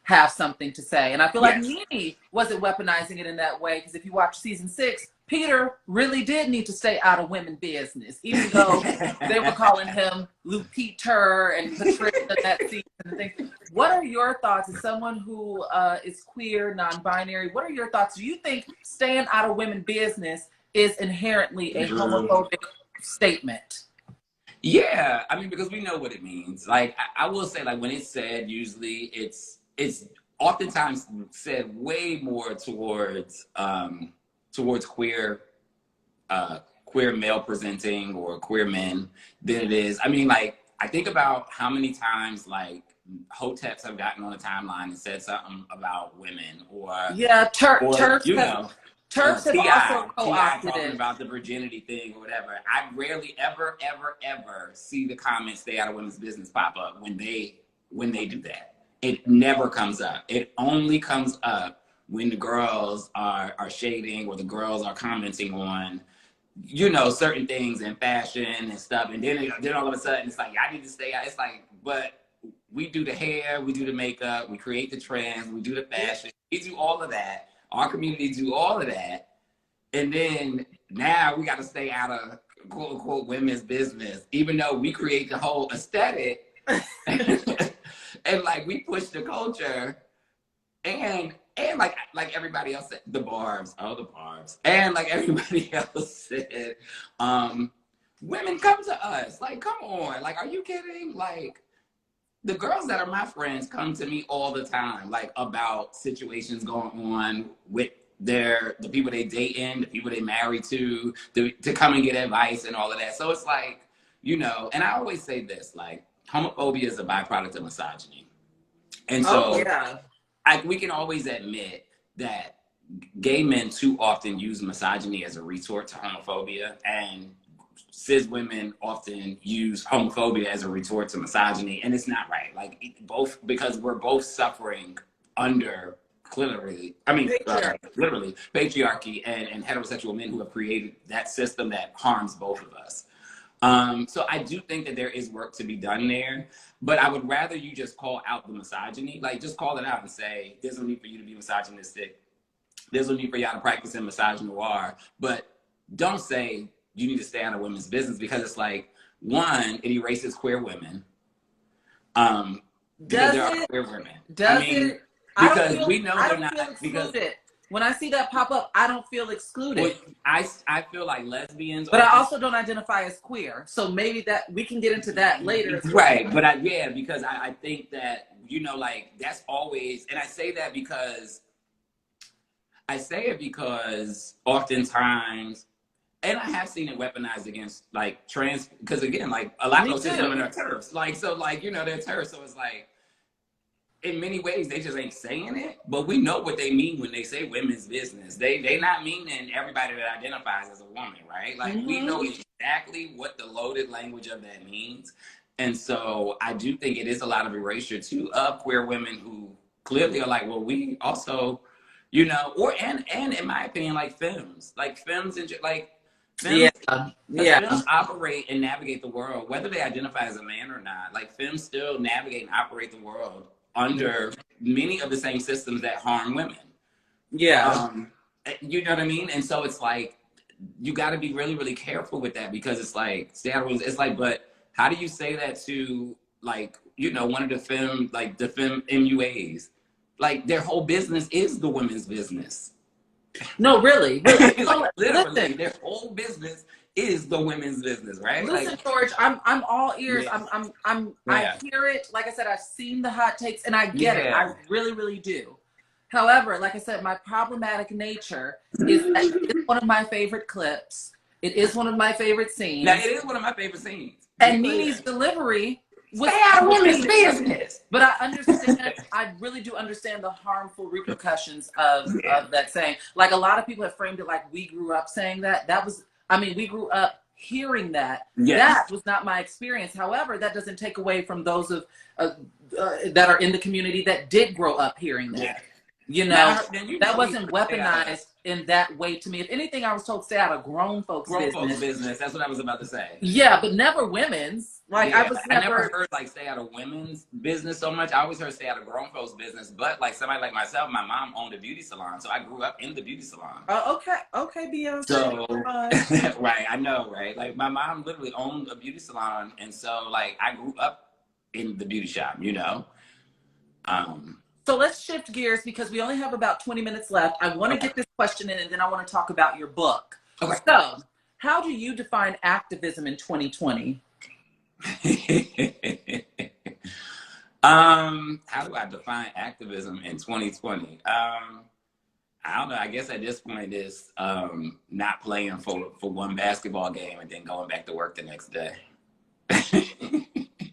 have something to say. And I feel like Nene wasn't weaponizing it in that way, because if you watch season 6, Peter really did need to stay out of women's business, even though they were calling him Lupiter and Patricia that season and things. What are your thoughts as someone who is queer, non-binary? What are your thoughts? Do you think staying out of women's business is inherently a homophobic statement? Yeah, I mean, because we know what it means. Like, I will say, like, when it's said, usually it's oftentimes said way more towards queer male presenting or queer men than it is. I mean, like, I think about how many times like hoteps have gotten on the timeline and said something about women, yeah, or Turks you have know, also Ti co-opted talking it. about the virginity thing or whatever. I rarely ever see the comments "stay out of women's business" pop up when they do that. It never comes up. It only comes up when the girls are shading or the girls are commenting on, you know, certain things in fashion and stuff, and then all of a sudden it's like, I need to stay out. It's like, but we do the hair, we do the makeup, we create the trends, we do the fashion, we do all of that. Our community do all of that, and then now we got to stay out of quote unquote women's business, even though we create the whole aesthetic, and like we push the culture, and like everybody else said, the barbs, and like everybody else said, women come to us. Like, come on, like, are you kidding? Like, the girls that are my friends come to me all the time, like about situations going on with the people they dating, the people they married to come and get advice and all of that. So it's like, you know, and I always say this, like, homophobia is a byproduct of misogyny. And Oh so yeah. we can always admit that gay men too often use misogyny as a retort to homophobia, and cis women often use homophobia as a retort to misogyny, and it's not right. Like, both, because we're both suffering under literally patriarchy and heterosexual men who have created that system that harms both of us. So I do think that there is work to be done there, but I would rather you just call out the misogyny, like just call it out and say, there's no need for you to be misogynistic. There's no need for y'all to practice in misogynoir, but don't say you need to stay out of women's business, because it's like, one, it erases queer women. Because there are queer women. Does I mean, it? because we know I they're don't not, feel because excluded. When I see that pop up, I don't feel excluded. well, I feel like lesbians, but I also don't identify as queer. So maybe that we can get into that later. Right. But because I think that, you know, like, that's always, and I say it because oftentimes, and I have seen it weaponized against like trans, because again, like, a lot of those cis women are TERFs. Like, so, like, you know, they're TERFs. So it's like, in many ways, they just ain't saying it, but we know what they mean when they say women's business. They not meaning everybody that identifies as a woman, right? Like, we know exactly what the loaded language of that means. And so I do think it is a lot of erasure too of queer women who clearly are like, well, we also, you know, and in my opinion, like femmes and like femmes, femmes operate and navigate the world, whether they identify as a man or not. Like, femmes still navigate and operate the world under many of the same systems that harm women. Yeah. You know what I mean? And so it's like, you got to be really, really careful with that, because it's like, it's like, but how do you say that to, like, you know, one of the femme MUAs? Like, their whole business is the women's business. No, really. Like, literally, listen, their whole business is the women's business, right? Listen, like, George, I'm all ears. I hear it. Like I said, I've seen the hot takes and I get it. I really, really do. However, like I said, my problematic nature is that it's one of my favorite clips. It is one of my favorite scenes. Now, it is one of my favorite scenes. And Nene's delivery was stay out of women's business. But I understand, I really do understand the harmful repercussions of that saying. Like, a lot of people have framed it like we grew up saying that. We grew up hearing that. That was not my experience. However, that doesn't take away from those that are in the community that did grow up hearing that. You know, that wasn't weaponized in that way to me. If anything, I was told to stay out of grown folks' business. That's what I was about to say. Yeah, but never women's. Like, I never heard like stay out of women's business so much. I always heard stay out of grown folks' business. But like somebody like myself, my mom owned a beauty salon, so I grew up in the beauty salon. Okay, Beyonce. So right, I know, right? Like, my mom literally owned a beauty salon, and so like I grew up in the beauty shop, you know. So let's shift gears, because we only have about 20 minutes left. I want to get this question in, and then I want to talk about your book. Okay. So, how do you define activism in 2020? How do I define activism in 2020? I don't know. I guess at this point it's not playing for one basketball game and then going back to work the next day.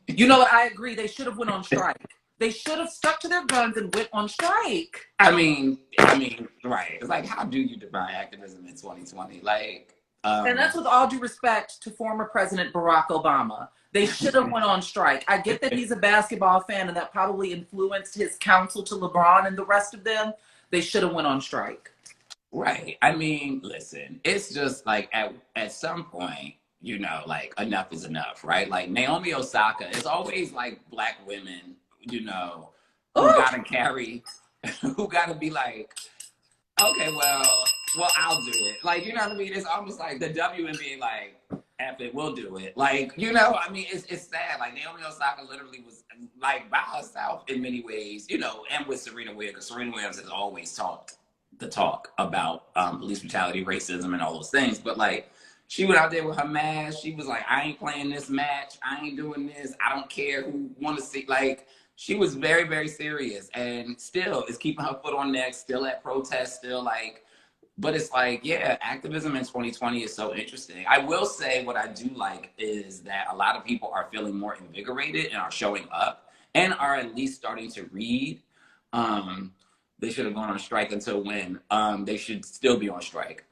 You know what? I agree. They should have went on strike. They should have stuck to their guns and went on strike. I mean, right. It's like, how do you define activism in 2020? Like, and that's with all due respect to former President Barack Obama. They should have went on strike. I get that he's a basketball fan and that probably influenced his counsel to LeBron and the rest of them. They should have went on strike. Right. I mean, listen, it's just like at some point, you know, like enough is enough, right? Like Naomi Osaka, it's always like Black women, you know, who gotta carry, who gotta be like, okay, well, I'll do it. Like, you know what I mean? It's almost like the WNBA, like, F it, we'll do it. Like, you know, I mean, it's sad. Like, Naomi Osaka literally was, like, by herself in many ways, you know, and with Serena Williams, because Serena Williams has always talked the talk about police brutality, racism, and all those things. But, like, she went out there with her mask. She was like, I ain't playing this match. I ain't doing this. I don't care who want to see, like, she was very, very serious and still is keeping her foot on neck, still at protests, still like, but it's like, yeah, activism in 2020 is so interesting. I will say what I do like is that a lot of people are feeling more invigorated and are showing up and are at least starting to read. They should have gone on strike until when? They should still be on strike.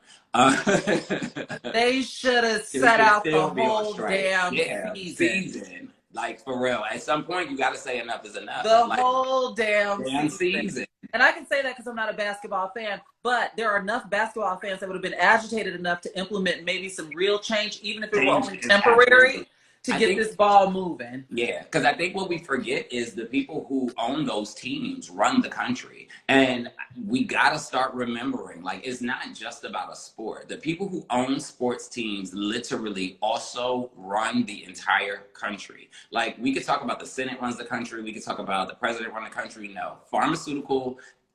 They should have set out the whole damn season. Like, for real. At some point, you got to say enough is enough. The like, whole damn season. And I can say that because I'm not a basketball fan, but there are enough basketball fans that would have been agitated enough to implement maybe some real change, even if it were only temporary, to get this ball moving. Yeah, because I think what we forget is the people who own those teams run the country. And we got to start remembering, like, it's not just about a sport. The people who own sports teams literally also run the entire country. Like, we could talk about the Senate runs the country. We could talk about the president run the country. No,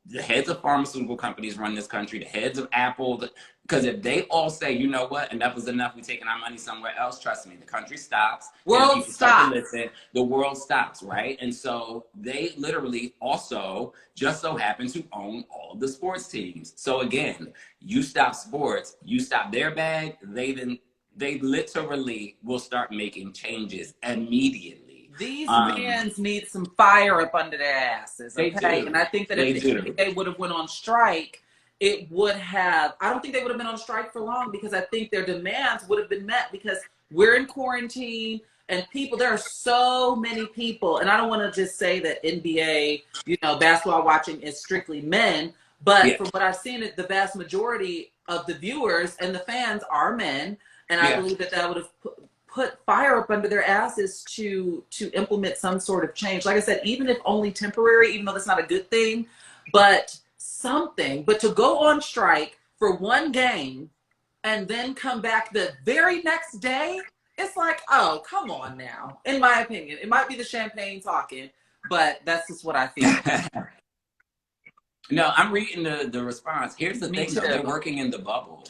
the heads of pharmaceutical companies run this country, the heads of Apple, because if they all say, you know what, enough is enough, we're taking our money somewhere else, trust me, the country stops. World stops. The world stops, right? And so they literally also just so happen to own all of the sports teams. So again, you stop sports, you stop their bag, they literally will start making changes immediately. These fans need some fire up under their asses, okay? They do. And I think that if they would have went on strike, it would have, I don't think they would have been on strike for long because I think their demands would have been met because we're in quarantine and there are so many people, and I don't want to just say that NBA, you know, basketball watching is strictly men, but from what I've seen, the vast majority of the viewers and the fans are men, and I believe that would have put fire up under their asses to implement some sort of change. Like I said, even if only temporary, even though that's not a good thing, but something. But to go on strike for one game and then come back the very next day, it's like, oh, come on now. In my opinion, it might be the champagne talking, but that's just what I feel. No, I'm reading the response. Here's the thing, though, they're working in the bubble.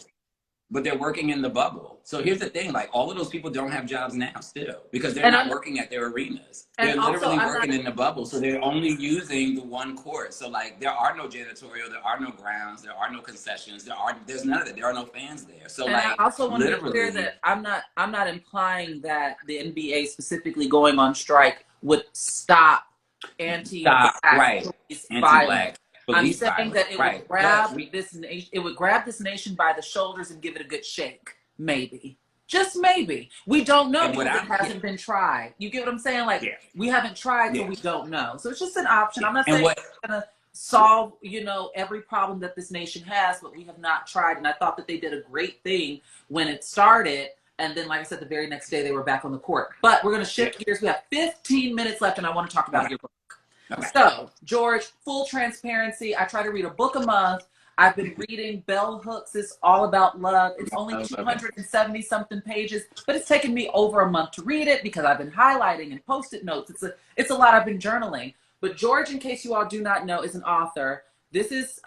But they're working in the bubble. So here's the thing, like all of those people don't have jobs now still because they're not working at their arenas. They're literally working in the bubble. So they're only using the one court. So like there are no janitorial, there are no grounds, there are no concessions, there's none of that. There are no fans there. So like I also want to be clear that I'm not implying that the NBA specifically going on strike would stop anti-black violence. I'm saying that it would grab this nation by the shoulders and give it a good shake. Maybe. Just maybe. We don't know because it hasn't been tried. You get what I'm saying? Like, we haven't tried, so we don't know. So it's just an option. I'm not saying it's going to solve, you know, every problem that this nation has, but we have not tried. And I thought that they did a great thing when it started. And then, like I said, the very next day, they were back on the court. But we're going to shift gears. We have 15 minutes left, and I want to talk about your book. Okay. So, George, full transparency. I try to read a book a month. I've been reading Bell Hooks' All About Love. It's only 270 something pages, but it's taken me over a month to read it because I've been highlighting and post-it notes. It's a lot. I've been journaling. But George, in case you all do not know, is an author. This is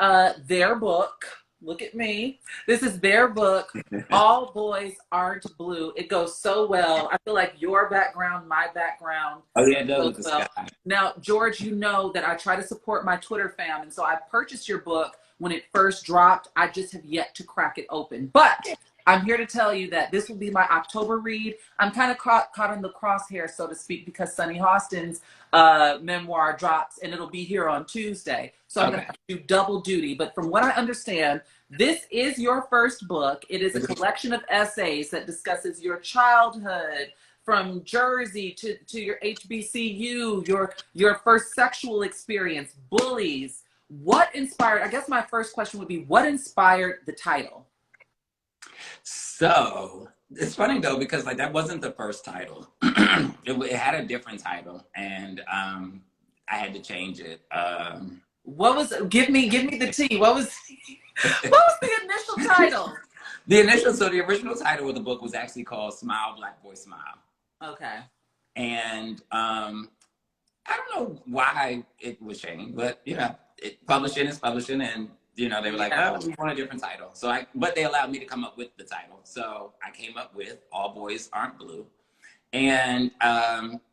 their book. Look at me. This is their book, All Boys Aren't Blue. It goes so well. I feel like your background, my background Oh yeah, it does goes with the well. sky. Now, George, you know that I try to support my Twitter fam. And so I purchased your book when it first dropped. I just have yet to crack it open. But I'm here to tell you that this will be my October read. I'm kind of caught in the crosshair, so to speak, because Sunny Hostin's memoir drops and it'll be here on Tuesday. So I'm going to have to do double duty. But from what I understand, this is your first book. It is a collection of essays that discusses your childhood from Jersey to your HBCU, your first sexual experience, bullies. What inspired, I guess my first question would be, what inspired the title? So it's funny though, because like that wasn't the first title. It had a different title, and I had to change it. What was, give me the tea. What was the initial title? So the original title of the book was actually called Smile, Black Boy Smile. Okay. And I don't know why it was changed, but you know, publishing is publishing, and you know, they were like, oh, we want a different title. But they allowed me to come up with the title. So I came up with All Boys Aren't Blue. And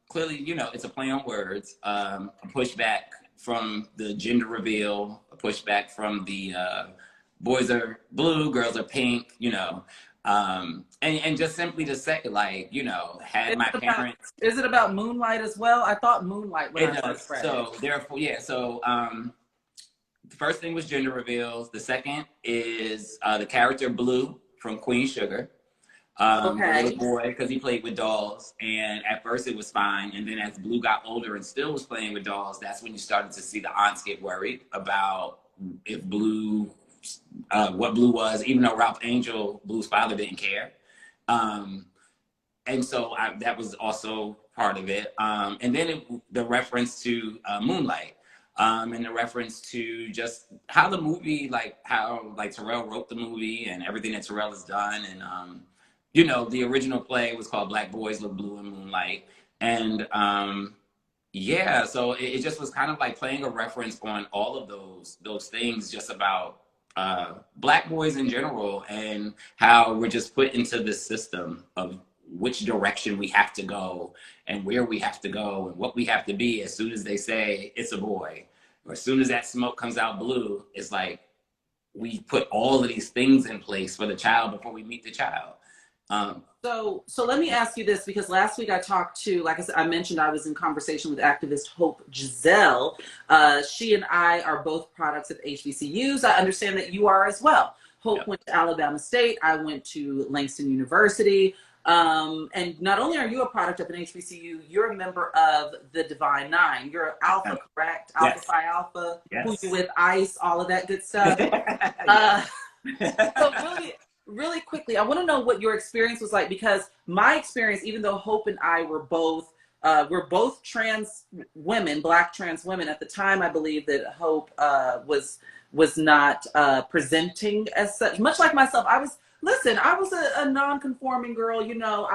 clearly, you know, it's a play on words, a pushback from the gender reveal, a pushback from the boys are blue, girls are pink, you know. And just simply to say, like, you know, had my parents. Is it about Moonlight as well? I thought Moonlight when I first read it. So therefore, yeah. So the first thing was gender reveals. The second is the character Blue from Queen Sugar. The little boy, because he played with dolls, and at first it was fine, and then as Blue got older and still was playing with dolls, that's when you started to see the aunts get worried about if Blue, what Blue was, even though Ralph Angel, Blue's father, didn't care. And so that was also part of it. And then the reference to Moonlight, and the reference to just how the movie, like how like Terrell wrote the movie and everything that Terrell has done, and you know, the original play was called Black Boys Look Blue in Moonlight. And yeah, so it just was kind of like playing a reference on all of those things, just about Black boys in general, and how we're just put into this system of which direction we have to go and where we have to go and what we have to be as soon as they say it's a boy, or as soon as that smoke comes out blue. It's like we put all of these things in place for the child before we meet the child. So let me ask you this, because last week I talked to, like I said, I mentioned I was in conversation with activist Hope Jossell. She and I are both products of HBCUs. I understand that you are as well. Hope went to Alabama State. I went to Langston University. And not only are you a product of an HBCU, you're a member of the Divine Nine. You're Alpha, correct? Alpha Phi Alpha, who you with ICE, all of that good stuff. So really quickly, I want to know what your experience was like, because my experience, even though Hope and I were both trans women, Black trans women at the time, I believe that Hope was not presenting as such. Much like myself, I was a non-conforming girl. You know,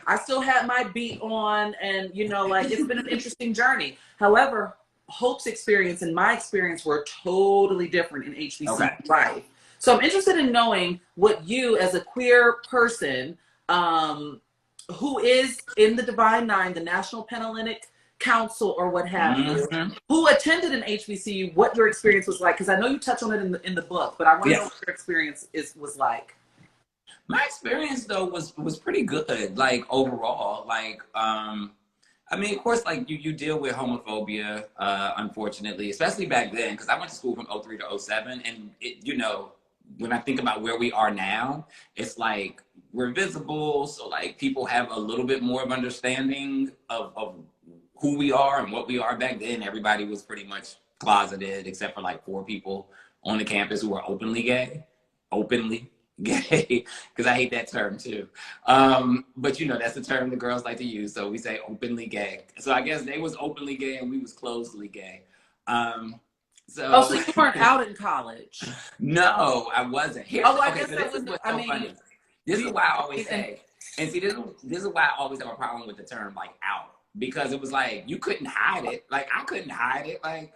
I still had my beat on, and you know, like, it's been an interesting journey. However, Hope's experience and my experience were totally different in HBCU life. So I'm interested in knowing what you, as a queer person, who is in the Divine Nine, the National Panhellenic Council or what have you, who attended an HBCU, what your experience was like. Because I know you touch on it in the book, but I want to know what your experience was like. My experience though was pretty good, like overall. Like I mean, of course, like you deal with homophobia, unfortunately, especially back then, because I went to school from 03 to 07, and you know, when I think about where we are now, it's like we're visible, so like people have a little bit more of understanding of who we are and what we are. Back then, everybody was pretty much closeted, except for like 4 people on the campus who were openly gay, because I hate that term too. But you know, that's the term the girls like to use, so we say openly gay. So I guess they was openly gay and we was closedly gay. So you weren't out in college? No, I wasn't. I guess that was. I mean, funny. This is why I always say, and see, this is why I always have a problem with the term like out, because it was like you couldn't hide it. Like I couldn't hide it. Like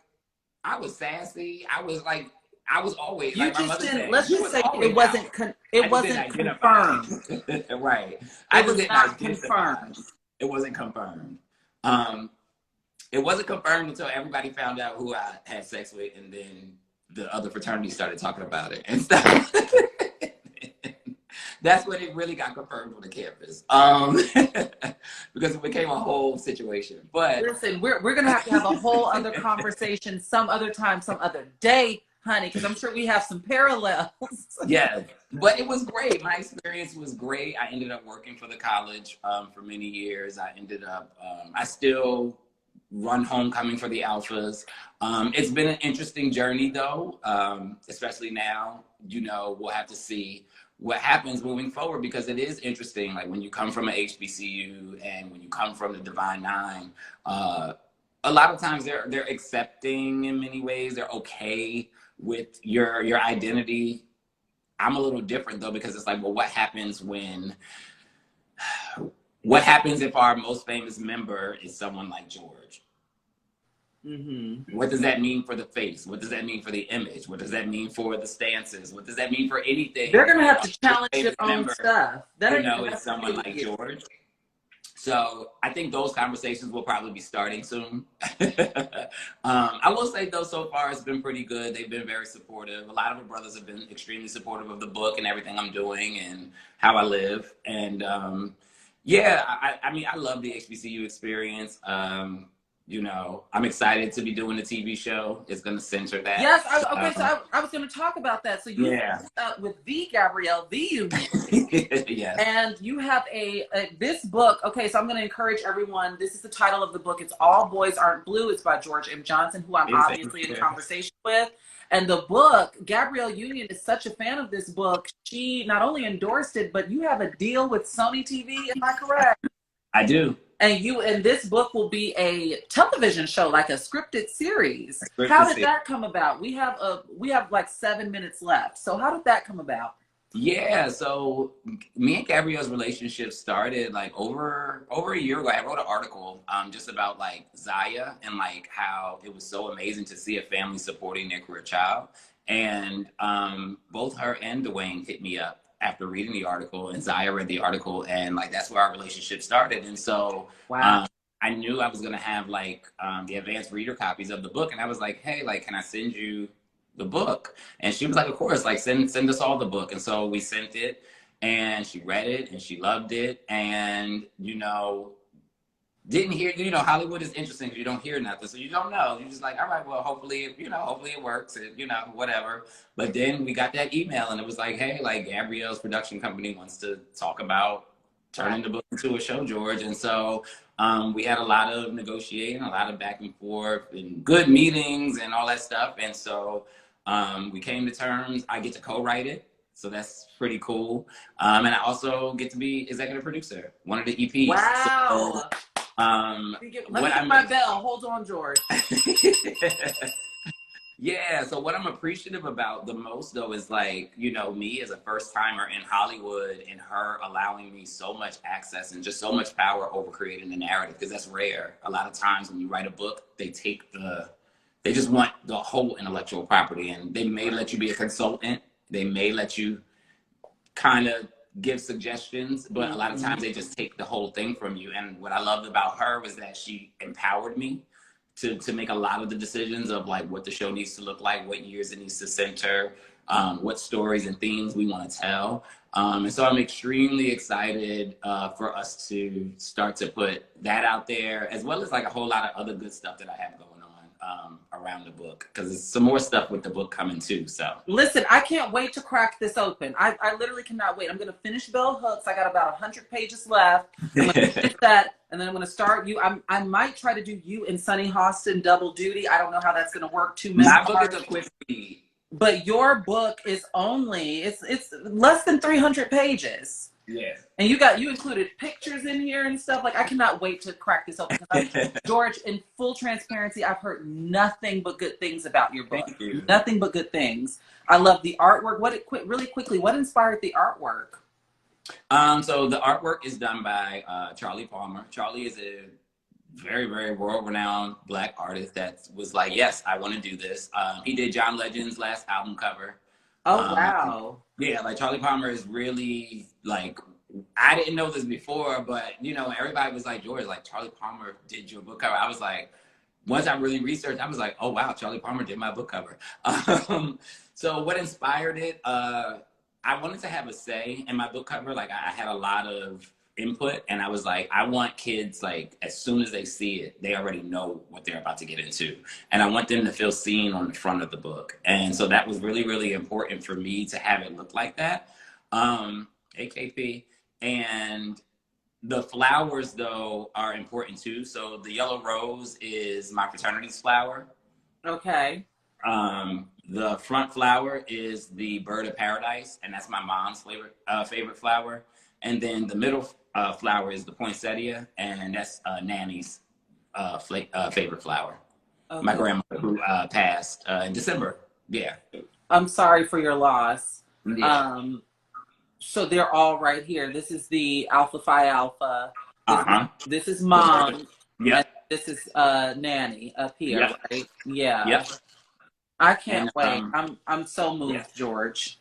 I was sassy. I was like, I was always, You like my just mother didn't. said, Let's you just was say always it out. wasn't. It I just didn't wasn't identify. confirmed. Right. I It just was didn't not identify. confirmed. It wasn't confirmed. Um, it wasn't confirmed until everybody found out who I had sex with, and then the other fraternities started talking about it and stuff. That's when it really got confirmed on the campus, because it became a whole situation. But Listen, we're gonna have a whole other conversation some other time, some other day, honey, because I'm sure we have some parallels. yeah, but it was great. My experience was great. I ended up working for the college for many years. I ended up, I still run homecoming for the Alphas. It's been an interesting journey though, especially now. We'll have to see what happens moving forward, because it is interesting. Like when you come from an HBCU and when you come from the Divine Nine, a lot of times they're accepting in many ways. They're okay with your identity. I'm a little different though, because it's like, well, what happens if our most famous member is someone like George? Mm-hmm. What does that mean for the face? What does that mean for the image? What does that mean for the stances? What does that mean for anything? They're gonna have Our to most challenge their famous own member, stuff. That ain't gonna is have to someone do with like you. George. So I think those conversations will probably be starting soon. I will say though, so far it's been pretty good. They've been very supportive. A lot of the brothers have been extremely supportive of the book and everything I'm doing and how I live. And yeah, I mean, I love the HBCU experience. I'm excited to be doing the TV show. It's going to center that. Yes. Okay. So I was going to talk about that. So you Yeah. with the Gabrielle, the Union. Yes. And you have this book. Okay, so I'm going to encourage everyone. This is the title of the book. It's All Boys Aren't Blue. It's by George M. Johnson, who I'm obviously in conversation with. And the book, Gabrielle Union is such a fan of this book. She not only endorsed it, but you have a deal with Sony TV. Am I correct? I do. And this book will be a television show, like a scripted series. How did that come about? We have like 7 minutes left. So how did that come about? Yeah, so me and Gabrielle's relationship started like over a year ago. I wrote an article just about like Zaya and like how it was so amazing to see a family supporting their queer child. And both her and Dwayne hit me up after reading the article, and Zaya read the article, and like that's where our relationship started. And so wow. I knew I was gonna have like the advanced reader copies of the book, and I was like, hey, like, can I send you the book? And she was like, of course, like send us all the book. And so we sent it, and she read it and she loved it. And didn't hear, Hollywood is interesting because you don't hear nothing, so you don't know. You're just like, all right, well, hopefully it works, and whatever. But then we got that email, and it was like, hey, like Gabrielle's production company wants to talk about turning the book into a show, George. And so we had a lot of negotiating, a lot of back and forth, and good meetings and all that stuff. And so we came to terms. I get to co-write it, so that's pretty cool. And I also get to be executive producer, one of the EPs. Wow. So, let me get my bell. Hold on, George. Yeah, so what I'm appreciative about the most though is like, me as a first timer in Hollywood, and her allowing me so much access and just so much power over creating the narrative, because that's rare. A lot of times when you write a book, they just want the whole intellectual property, and they may let you be a consultant. They may let you kind of give suggestions, but a lot of times they just take the whole thing from you. And what I loved about her was that she empowered me to make a lot of the decisions of like what the show needs to look like, what years it needs to center, what stories and themes we want to tell. And so I'm extremely excited for us to start to put that out there, as well as like a whole lot of other good stuff that I have going on around the book, because there's some more stuff with the book coming too. So listen, I can't wait to crack this open. I literally cannot wait. I'm going to finish Bell Hooks. I got about 100 pages left. I'm going to finish that, and then I'm going to start you. I might try to do you and Sunny Hostin double duty. I don't know how that's going to work. My book is a quick read. But your book is only it's less than 300 pages. Yeah. And you included pictures in here and stuff. Like, I cannot wait to crack this open. George, in full transparency, I've heard nothing but good things about your book. Thank you. Nothing but good things. I love the artwork. Really quickly, what inspired the artwork? So the artwork is done by Charlie Palmer. Charlie is a very, very world-renowned Black artist that was like, yes, I want to do this. He did John Legend's last album cover. Oh, wow. Yeah, like Charlie Palmer is really like, I didn't know this before, but you know, everybody was like, George, like Charlie Palmer did your book cover. I was like, once I really researched, I was like, oh wow, Charlie Palmer did my book cover. So what inspired it? I wanted to have a say in my book cover. Like I had a lot of input, and I was like, I want kids, like as soon as they see it, they already know what they're about to get into, and I want them to feel seen on the front of the book. And so that was really, really important for me to have it look like that. AKP. And the flowers, though, are important too. So the yellow rose is my fraternity's flower. Okay. The front flower is the bird of paradise, and that's my mom's favorite flower. And then the middle flower is the poinsettia, and that's Nanny's favorite flower. Okay. My grandmother who passed in December. Yeah. I'm sorry for your loss. Yeah. So they're all right here. This is the Alpha Phi Alpha. This is Mom. Yeah. This is Nanny up here, yep. Right? Yeah. Yep. I can't wait. I'm so moved, yeah. George.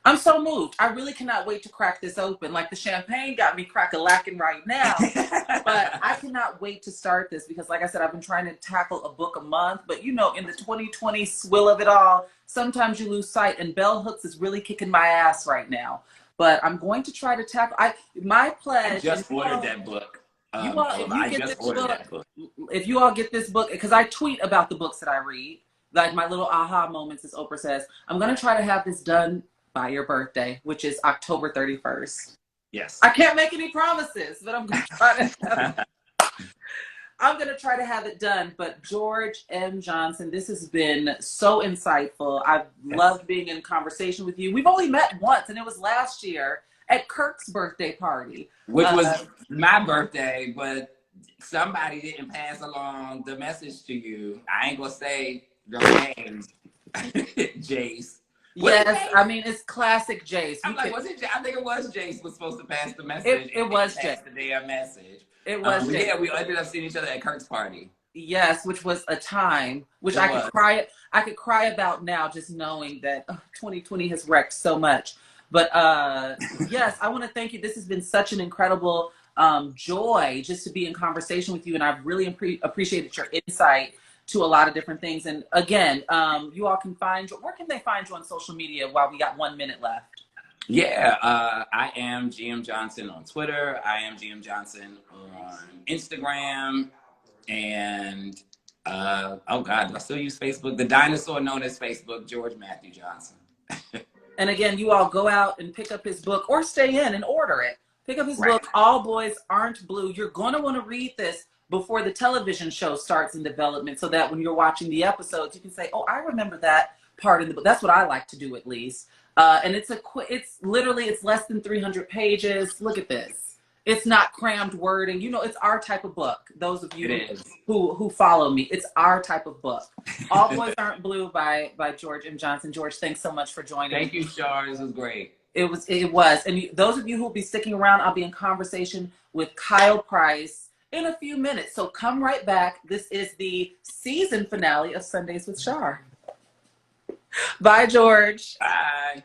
I'm so moved. I really cannot wait to crack this open. Like the champagne got me crack-a-lacking right now. But I cannot wait to start this because, like I said, I've been trying to tackle a book a month. But, you know, in the 2020 swill of it all, sometimes you lose sight. And Bell Hooks is really kicking my ass right now. But I'm going to try to tackle. My pledge. I just ordered that book. If you all get this book, because I tweet about the books that I read, like my little aha moments, as Oprah says, I'm going to try to have this done by your birthday, which is October 31st. Yes. I can't make any promises, but I'm going to try to have it done. But George M. Johnson, this has been so insightful. I've loved being in conversation with you. We've only met once, and it was last year at Kirk's birthday party. Which was my birthday, but somebody didn't pass along the message to you. I ain't going to say your names, Jace. Yes, I mean, it's classic Jace. I'm like, was it? I think it was Jace was supposed to pass the message. It was Jace. The damn message. It was Jace. Yeah, we ended up seeing each other at Kirk's party. Yes, which was a time which I could cry about now, just knowing that 2020 has wrecked so much. But yes, I want to thank you. This has been such an incredible joy just to be in conversation with you, and I've really appreciated your insight to a lot of different things. And again, you all can find, where can they find you on social media while we got 1 minute left? Yeah, I am GM Johnson on Twitter. I am GM Johnson on Instagram. And, oh God, do I still use Facebook? The dinosaur known as Facebook, George Matthew Johnson. And again, you all go out and pick up his book or stay in and order it. Pick up his book, All Boys Aren't Blue. You're going to want to read this before the television show starts in development, so that when you're watching the episodes, you can say, oh, I remember that part in the book. That's what I like to do, at least. And it's less than 300 pages. Look at this. It's not crammed wording. You know, it's our type of book. Those of you who follow me, it's our type of book. All Boys Aren't Blue by George M. Johnson. George, thanks so much for joining. Thank you, Shar. This was great. It was. And those of you who will be sticking around, I'll be in conversation with Kyle Price in a few minutes. So come right back. This is the season finale of Sundays with Shar. Bye, George. Bye.